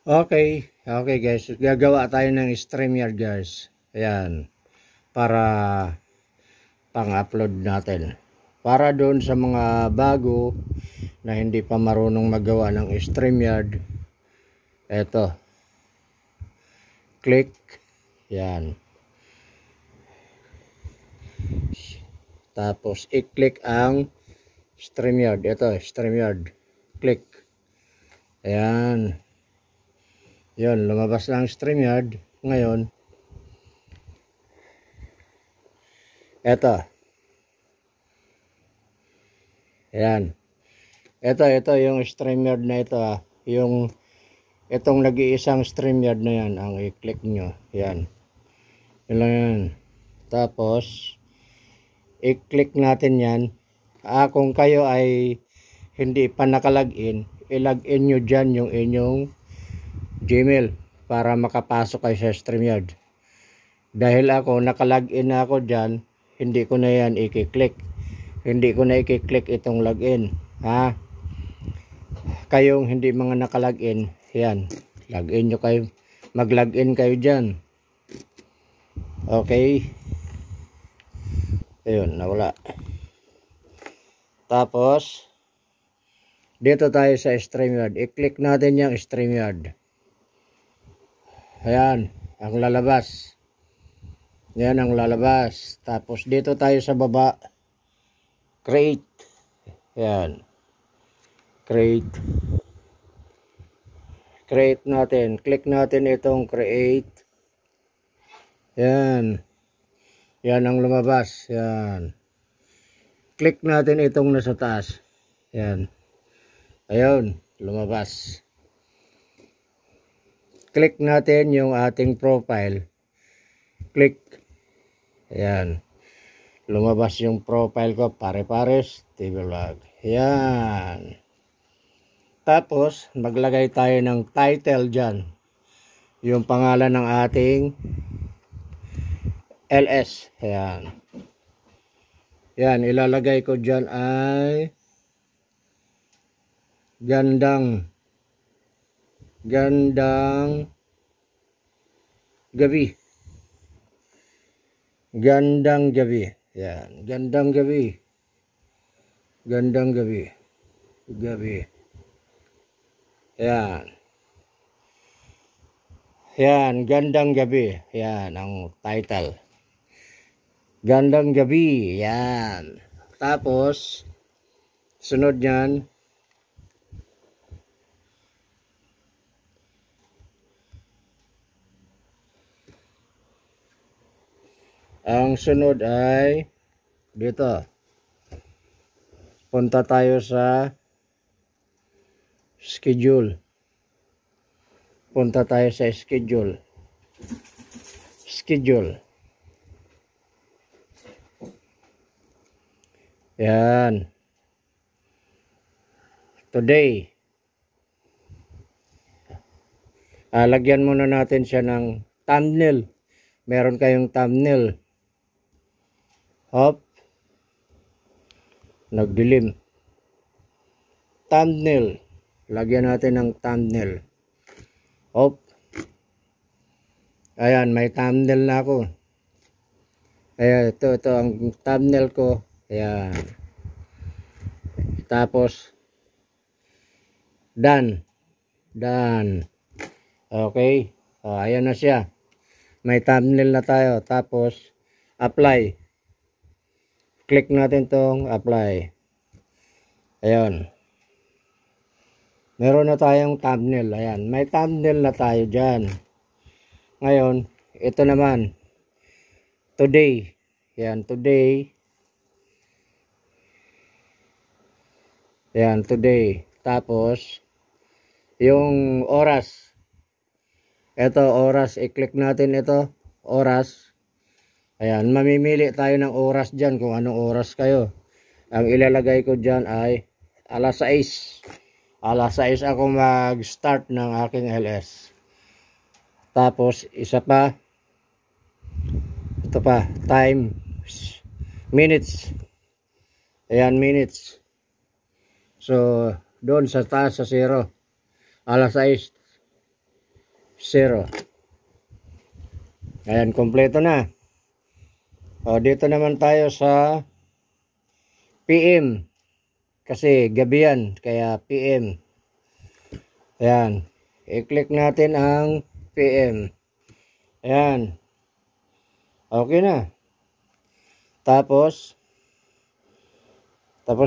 Okay, okay guys. Gagawa tayo ng StreamYard guys. Ayan. Para pang-upload natin. Para doon sa mga bago na hindi pa marunong magawa ng StreamYard. Eto. Click. Yan. Tapos i-click ang StreamYard. Ito, StreamYard. Click. Ayan. Yun, lumabas lang StreamYard. Ngayon, eto. Ayan. Ito yung StreamYard na ito itong nag-iisang StreamYard na yan, ang i-click nyo. Ayan. Yun lang yan. Tapos, i-click natin yan. Kung kayo ay hindi pa nakalagin, i-login nyo dyan yung inyong Gmail para makapasok kayo sa StreamYard. Dahil ako nakalagin na ako dyan, hindi ko na yan i-click. Hindi ko na i-click itong login. Kayong hindi mga nakalagin, yan, login nyo kayo. Mag-login kayo dyan. Okay. Ayun, nawala. Tapos, dito tayo sa StreamYard. I-click natin yung StreamYard. Ayan, ang lalabas. Yan ang lalabas. Tapos dito tayo sa baba. Create. Ayan. Create. Create natin. Click natin itong create. Yan. Yan ang lumabas. Yan. Click natin itong nasa taas. Yan. Ayun. Lumabas. Click natin yung ating profile. Click. Ayan. Lumabas yung profile ko. Pare-pares. TV Vlog. Ayan. Tapos, maglagay tayo ng title dyan. Yung pangalan ng ating LS. Ayan. Ayan. Ilalagay ko dyan ay Gandang gabi. Gandang gabi. Yan. Gandang gabi. Gandang gabi. Gabi. Yan. Yan. Gandang gabi. Yan ang title. Gandang gabi. Yan. Tapos, sunod yan. Ang sunod ay dito. Punta tayo sa schedule. Punta tayo sa schedule. Schedule. Yan. Today. Lagyan muna natin siya ng thumbnail. Meron kayong thumbnail. Hop. Nagdilim. Thumbnail. Lagyan natin ng thumbnail. Hop. Ayan, may thumbnail na ako. Ayan, ito ang thumbnail ko. Ayan. Tapos, done. Done. Okay. Ayan na siya. May thumbnail na tayo. Tapos, apply. Click natin tong apply. Ayan. Meron na tayong thumbnail. Ayan. May thumbnail na tayo dyan. Ngayon, ito naman. Today. Ayan. Today. Ayan. Today. Tapos, yung oras. Ito, oras. I-click natin ito. Oras. Ayan, mamimili tayo ng oras dyan kung anong oras kayo. Ang ilalagay ko dyan ay alas 6. Alas 6 ako mag-start ng aking LS. Tapos, isa pa. Ito pa, time. Minutes. Ayan, minutes. So, doon sa taas sa 0. Alas 6. 0. Ayan, kompleto na. O, dito naman tayo sa PM. Kasi gabi yan, kaya PM. Ayan. I-click natin ang PM. Ayan. Okay na. Tapos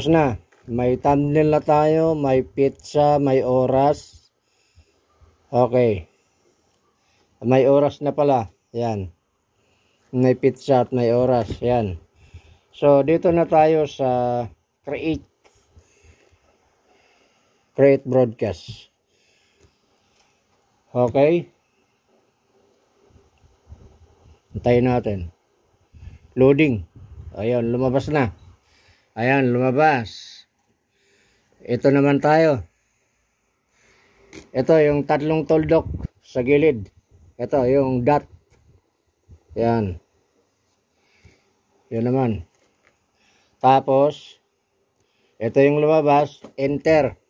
na. May thumbnail na tayo, may pizza, may oras. Okay. May oras na pala. Ayan. May pizza at may oras. Ayan. So, dito na tayo sa create broadcast. Okay. Hintayin natin. Loading. Ayan, lumabas na. Ayan, lumabas. Ito naman tayo. Ito yung tatlong tuldok sa gilid. Ito yung dot. Ayan. Yan naman. Tapos, ito yung lumabas. Enter.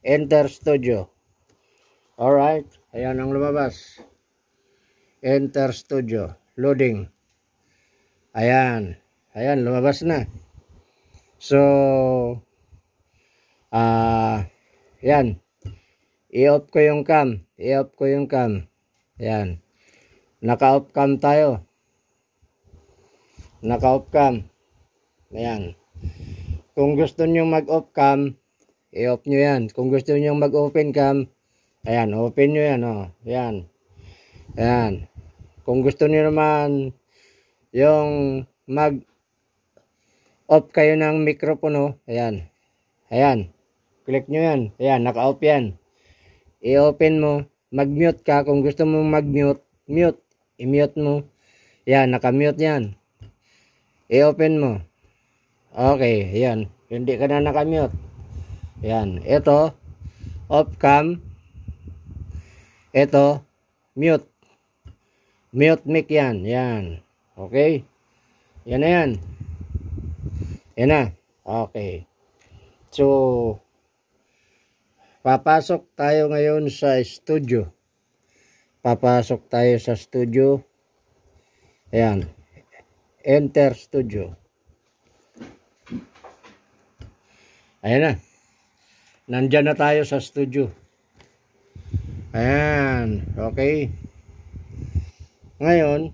Enter Studio. Alright. Ayan ang lumabas. Enter Studio. Loading. Ayan. Ayan, lumabas na. So, yan. I-off ko yung cam. I-off ko yung cam. Yan. Naka-off cam tayo. Naka-off cam. Ayan. Kung gusto nyo mag-off cam, i-off nyo yan. Kung gusto nyo mag-open cam, ayan, open nyo yan. Oh. Ayan. Ayan. Kung gusto nyo naman yung mag-off kayo ng mikropono, ayan. Ayan. Click nyo yan. Ayan, naka-off yan. I-open mo. Mag-mute ka. Kung gusto mo mag-mute, mute. I-mute mo. Ayan, naka-mute yan. I-open mo. Okay, ayan. Hindi ka na naka-mute. Ayan. Ito, off cam. Ito, mute. Mute mic yan. Ayan. Okay. Yan na yan. Yan na. Okay. So, papasok tayo ngayon sa studio. Papasok tayo sa studio. Ayan. Enter Studio. Ayan na. Nandyan na tayo sa studio. Ayan. Okay. Ngayon,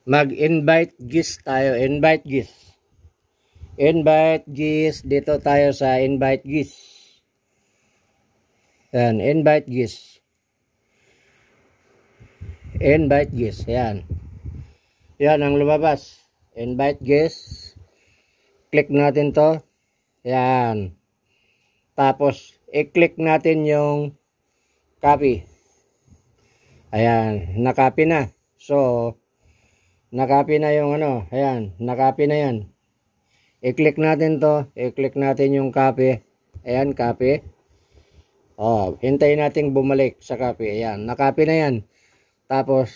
mag-invite guest tayo. Invite guest. Invite guest. Dito tayo sa invite guest. Ayan. Invite guest. Invite guest. Ayan. Yan ang lumabas. Invite guest. Click natin to. Ayan. Tapos, i-click natin yung copy. Ayan. Nakopy na. So, nakopy na yung ano. Ayan. Nakopy na yan. I-click natin to. I-click natin yung copy. Ayan, copy. Oh, hintayin natin bumalik sa copy. Ayan. Nakopy na yan. Tapos,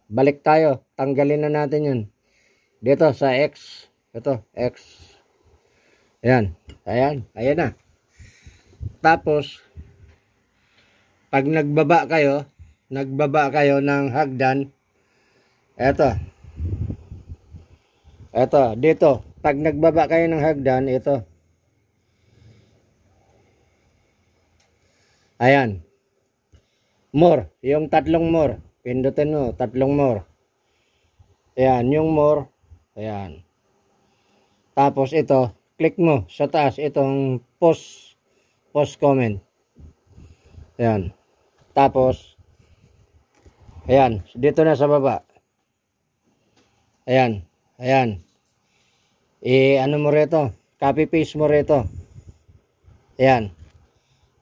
balik tayo. Tanggalin na natin yun. Dito sa X. Ito, X. Ayan. Ayan. Ayan na. Tapos, pag nagbaba kayo ng hagdan, eto. Eto, dito. Pag nagbaba kayo ng hagdan, ito. Ayan. More. Yung tatlong more. Pindutin mo, tatlong more. Ayan, yung more. Ayan. Tapos ito, click mo sa taas itong post comment. Ayan. Tapos, ayan, dito na sa baba. Ayan, ayan. Ano mo rito? Copy paste mo rito. Ayan.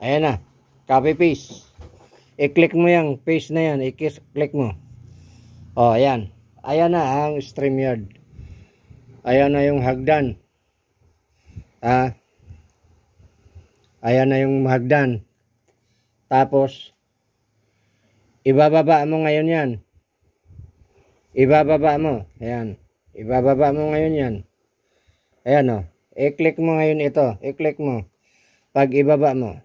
Ayan na. Copy paste. I-click mo yung paste na yan. I-click mo. O, ayan. Ayan na ang StreamYard. Ayan na yung hagdan. Ayan na yung hagdan. Tapos, ibababa mo ngayon yan. Ibababa mo. Ayan. Ibababa mo ngayon yan. Ayan o. I-click mo ngayon ito. I-click mo. Pag ibaba mo.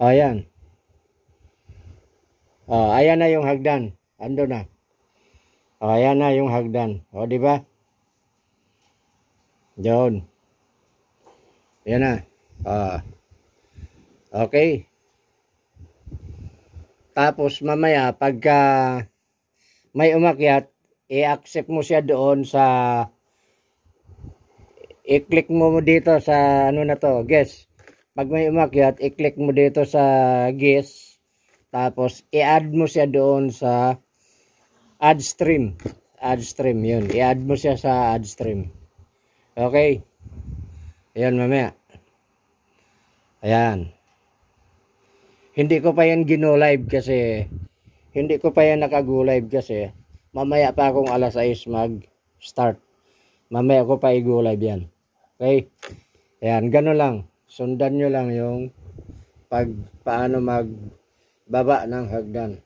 O, ayan. O, ayan na yung hagdan. Ando na. O, ayan na yung hagdan. O, di ba? Doon. Ayan na. O. Okay. Tapos mamaya pagka may umakyat, i-accept mo siya doon sa i-click mo dito sa ano na to, guest. Pag may umakyat, i-click mo dito sa guest. Tapos i-add mo siya doon sa add stream. Add stream, yun. I-add mo siya sa add stream. Okay. Ayan mamaya. Ayan. Hindi ko pa yan gino-live kasi hindi ko pa yan nakago-live kasi mamaya pa akong alas 6 mag-start. Mamaya ko pa i-go-live yan. Okay? Ayan, gano'n lang. Sundan nyo lang yung paano magbaba ng hagdan.